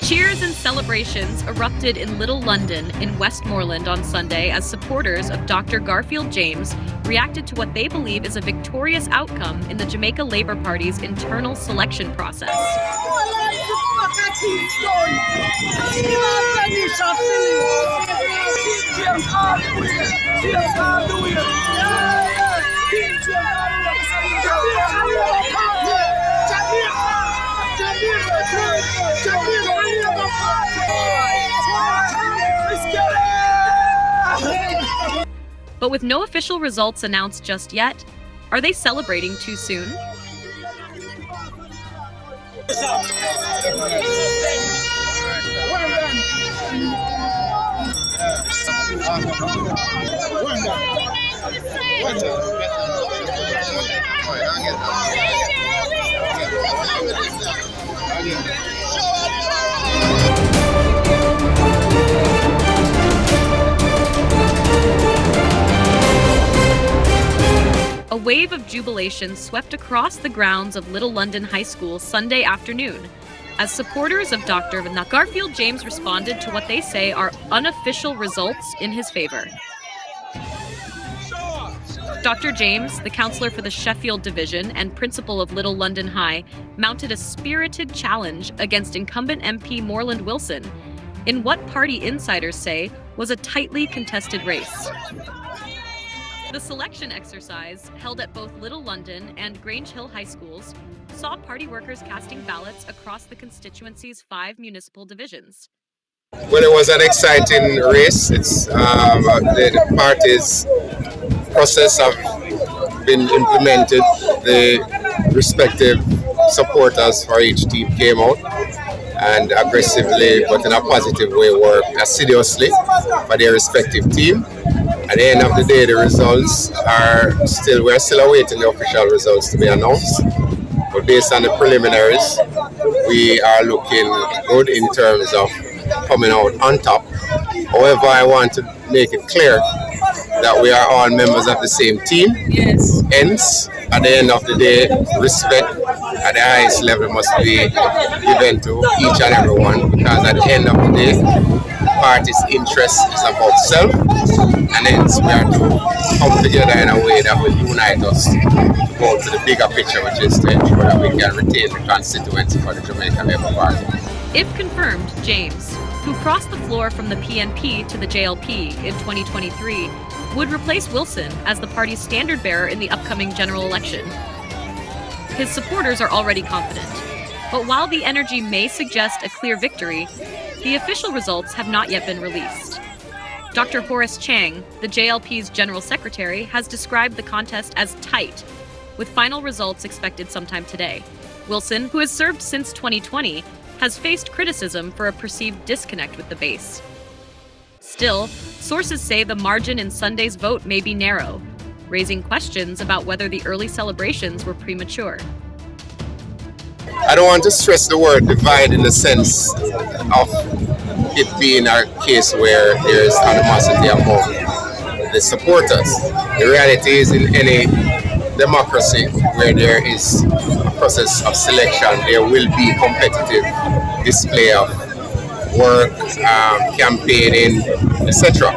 Cheers and celebrations erupted in Little London in Westmoreland on Sunday as supporters of Dr Garfield James reacted to what they believe is a victorious outcome in the Jamaica Labour Party's internal selection process. But with no official results announced just yet, are they celebrating too soon? A wave of jubilation swept across the grounds of Little London High School Sunday afternoon as supporters of Dr. Garfield James responded to what they say are unofficial results in his favor. Dr. James, the councillor for the Sheffield Division and principal of Little London High, mounted a spirited challenge against incumbent MP Morland Wilson in what party insiders say was a tightly contested race. The selection exercise, held at both Little London and Grange Hill High Schools, saw party workers casting ballots across the constituency's 5 municipal divisions. Well, it was an exciting race. It's the party's process have been implemented. The respective supporters for each team came out and aggressively, but in a positive way, worked assiduously for their respective team. At the end of the day, the results we're still awaiting the official results to be announced. But based on the preliminaries, we are looking good in terms of coming out on top. However, I want to make it clear that we are all members of the same team. Yes. Hence, at the end of the day, respect at the highest level must be given to each and every one, because at the end of the day, party's interest is about self, and hence we are to come together in a way that will unite us to go to the bigger picture, which is to ensure that we can retain the constituency for the Jamaica Labour Party. If confirmed, James, who crossed the floor from the PNP to the JLP in 2023, would replace Wilson as the party's standard bearer in the upcoming general election. His supporters are already confident, but while the energy may suggest a clear victory, the official results have not yet been released. Dr. Horace Chang, the JLP's General Secretary, has described the contest as tight, with final results expected sometime today. Wilson, who has served since 2020, has faced criticism for a perceived disconnect with the base. Still, sources say the margin in Sunday's vote may be narrow, raising questions about whether the early celebrations were premature. I don't want to stress the word divide in the sense of it being a case where there is animosity among the supporters. The reality is, in any democracy where there is a process of selection, there will be competitive display of work, campaigning, etc.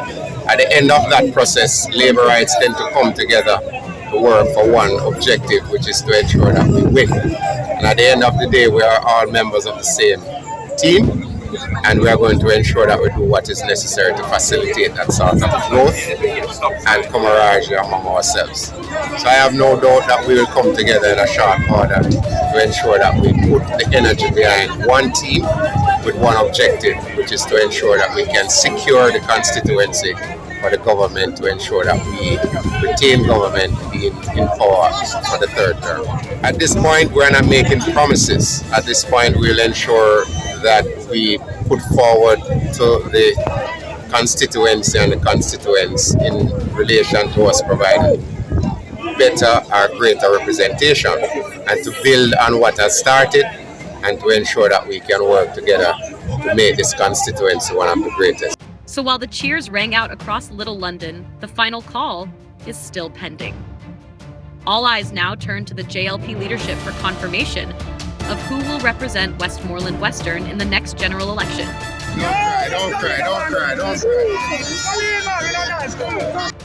At the end of that process, labor rights tend to come together to work for one objective, which is to ensure that we win. And at the end of the day, we are all members of the same team, and we are going to ensure that we do what is necessary to facilitate that sort of growth and camaraderie among ourselves. So I have no doubt that we will come together in a short order to ensure that we put the energy behind one team with one objective, which is to ensure that we can secure the constituency for the government, to ensure that we retain government being in power for the third term. At this point, we're not making promises. At this point, we'll ensure that we put forward to the constituency and the constituents in relation to us providing better or greater representation, and to build on what has started and to ensure that we can work together to make this constituency one of the greatest. So while the cheers rang out across Little London, the final call is still pending. All eyes now turn to the JLP leadership for confirmation, of who will represent Westmoreland Western in the next general election. Don't cry, don't cry, don't cry, don't cry.